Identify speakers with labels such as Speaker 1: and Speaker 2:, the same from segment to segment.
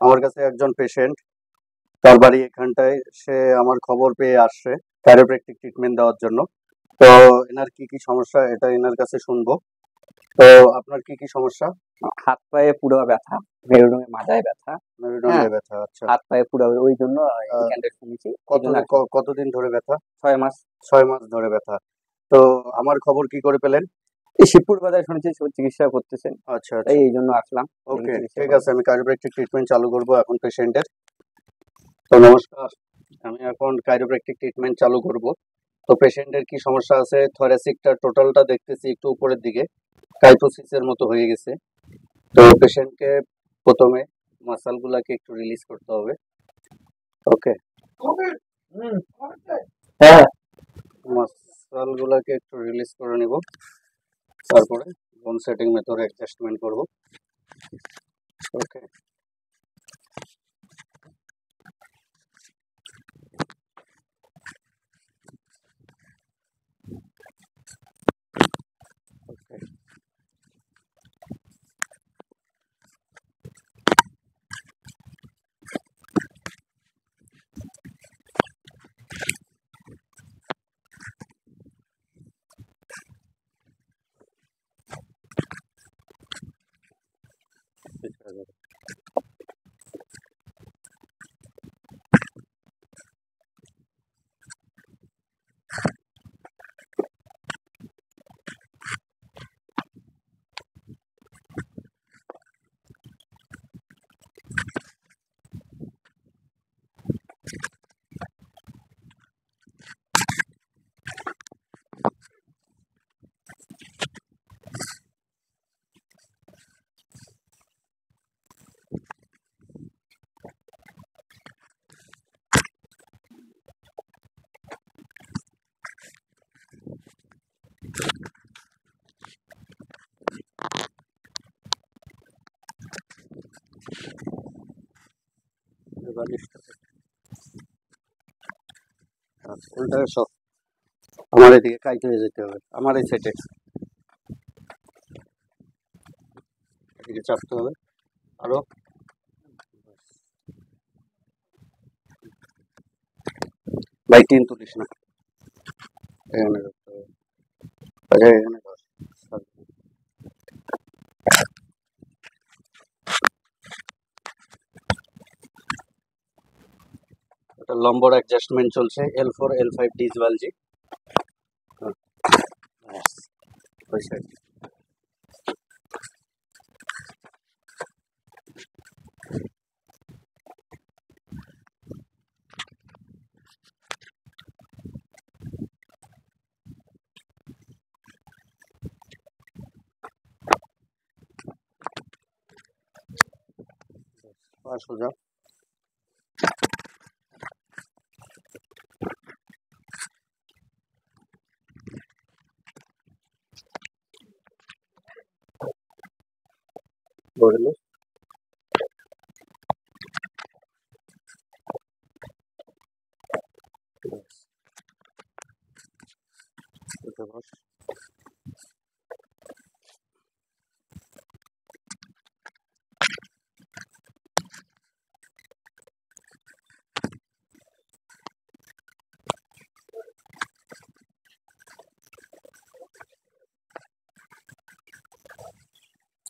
Speaker 1: আমার কাছে একজন পেশেন্ট, তার বাড়ি এখানটায়। সে আমার খবর পেয়ে আসছে কাইরোপ্র্যাকটিক ট্রিটমেন্ট দেওয়ার জন্য। তো এনার কি কি সমস্যা এটা এনার কাছে শুনবো। তো আপনার কি কি সমস্যা?
Speaker 2: হাত পায়ে পুরো ব্যথা, মেরুদণ্ডে মাথায় ব্যথা,
Speaker 1: মেরুদণ্ডে ব্যথা, আচ্ছা।
Speaker 2: হাত পায়ে পুরো, ওই জন্য ক্যান্ডেল শুনেছি।
Speaker 1: কতদিন ধরে ব্যথা?
Speaker 2: 6 মাস।
Speaker 1: 6 মাস ধরে ব্যথা। তো আমার খবর কি করে পেলেন?
Speaker 2: এই শিবপুর বাজারে শুনেছি চিকিৎসা করতেছেন,
Speaker 1: আচ্ছা আচ্ছা,
Speaker 2: তাই এই জন্য আসলাম।
Speaker 1: ওকে, ঠিক আছে। আমি কাইরোপ্র্যাকটিক ট্রিটমেন্ট চালু করব এখন পেশেন্টের। তো নমস্কার, আমি এখন কাইরোপ্র্যাকটিক ট্রিটমেন্ট চালু করব। তো পেশেন্টের কি সমস্যা আছে? থোরাসিকটা টোটালটা দেখতেছি একটু উপরের দিকে কাইটোসিসের মতো হয়ে গেছে। তো পেশেন্টকে প্রথমে মাসলগুলোকে একটু রিলিজ করতে হবে। ওকে, হ্যাঁ, মাসলগুলোকে একটু রিলিজ করে নিব, তারপরে বোন সেটিং মেথড অ্যাডজাস্টমেন্ট করব। ওকে, ওকে, ঠিক আছে। উল্টা সব আমার এদিকে কাইতে হয়ে যেতে হবে, আমার এই সাইডে এদিকে চাপতে হবে আরো। ভাই টিন তুলিস না, এখানে রাখতে হবে। আচ্ছা, এখানে ধর। এটা লম্বর অ্যাডজাস্টমেন্ট চলছে, L4 L5 ডিসবালজি। ওই সাইড পা সোজা। ধরে বস।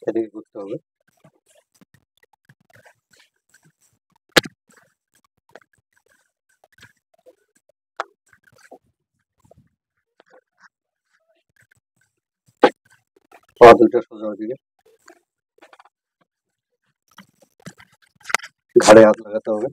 Speaker 1: এদিকে ঘুরতে হবে। পা দুটো সোজা ওদিকে, ঘাড়ে হাত লাগাতে হবে।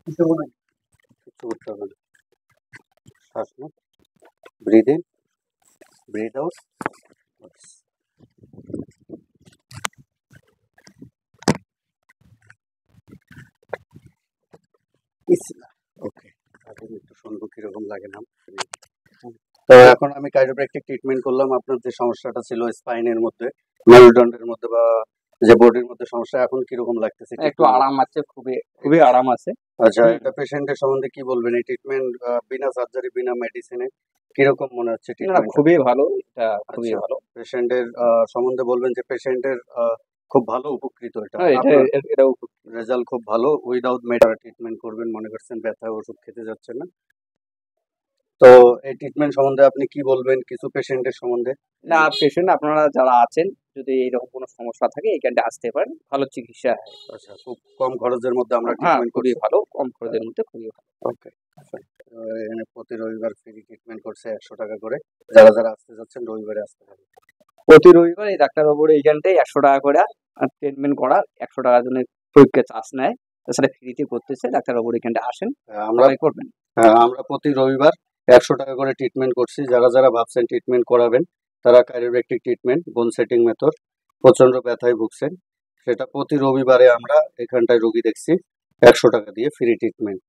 Speaker 1: কিছু করতে হবে না, শ্বাস না, ব্রিদ ইন, ব্রিদ আউট। ওকে, এখন একটু শুনবো কিরকম লাগে না। তো এখন আমি কাইরোপ্র্যাকটিক ট্রিটমেন্ট করলাম। আপনার যে সমস্যাটা ছিল স্পাইনের মধ্যে, মেরুদণ্ডের মধ্যে বা যে বডির মধ্যে সমস্যা, এখন কিরকম লাগতেছে
Speaker 2: একটু
Speaker 1: treatment?
Speaker 2: আরাম আছে, খুবই আরাম আছে।
Speaker 1: আচ্ছা,
Speaker 2: হুম।
Speaker 1: এটা পেশেন্টের সম্বন্ধে কি বলবেন? এই ট্রিটমেন্ট বিনা সার্জারি বিনা মেডিসিনে কিরকম মনে হচ্ছে
Speaker 2: না,
Speaker 1: ট্রিটমেন্ট?
Speaker 2: খুবই ভালো, এটা খুবই
Speaker 1: আচ্ছা,
Speaker 2: ভালো।
Speaker 1: পেশেন্টের সম্বন্ধে বলবেন যে পেশেন্টের খুব ভালো উপকৃত এটা।
Speaker 2: হ্যাঁ,
Speaker 1: আপনার
Speaker 2: এটাও
Speaker 1: রেজাল্ট খুব ভালো, উইদাউট মেডিসিন ট্রিটমেন্ট করবেন, মনে করছেন ব্যথা ওষুধ খেতে যাচ্ছেন না। তো এই ট্রিটমেন্ট সম্বন্ধে আপনি কি বলবেন কিছু পেশেন্টের সম্বন্ধে?
Speaker 2: না, পেশেন্ট আপনারা যারা আছেন, যদি এরকম কোনো সমস্যা থাকে এখানটা আসতে পারেন, ভালো চিকিৎসা হয়।
Speaker 1: আচ্ছা, খুব কম খরচের মধ্যে আমরা
Speaker 2: হ্যাঁ,
Speaker 1: ট্রিটমেন্ট
Speaker 2: খুবই
Speaker 1: করছি।
Speaker 2: ভালো, কম খরচের মধ্যে খুবই ভালো।
Speaker 1: ওকে, এখানে প্রতি রবিবার ফ্রি ট্রিটমেন্ট করছে 100 টাকা করে। যারা যারা আসতে যাচ্ছেন রবিবারে আসতে পারেন।
Speaker 2: প্রতি রবিবার এই ডাক্তারবাবুর এইখানটায় 100 টাকা করে ট্রিটমেন্ট করার, 100 টাকার জন্য পরীক্ষা চার্জ নেয়, তাছাড়া ফ্রিতে করতেছে। ডাক্তারবাবুর এখানটা আসেন,
Speaker 1: আমরা
Speaker 2: সবাই করবেন।
Speaker 1: আমরা প্রতি রবিবার 100 টাকা করে ট্রিটমেন্ট করছি। যারা যারা ভাবছেন ট্রিটমেন্ট করাবেন, তারা কাইরোপ্র্যাকটিক ট্রিটমেন্ট বোন সেটিং মেথড, প্রচন্ড ব্যথায় ভুগছেন, সেটা প্রতি রবিবারে আমরা এখানটায় রোগী দেখছি 100 টাকা দিয়ে ফ্রি ট্রিটমেন্ট।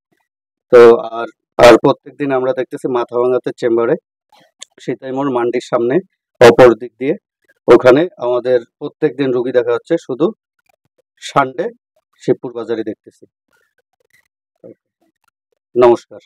Speaker 1: তো আর আর প্রত্যেকদিন আমরা দেখতেছি মাথা ভাঙাতে চেম্বারে, সীতাই মোড় মান্ডির সামনে অপর দিক দিয়ে, ওখানে আমাদের প্রত্যেকদিন রোগী দেখা হচ্ছে, শুধু সানডে শিবপুর বাজারে দেখতেছি। নমস্কার।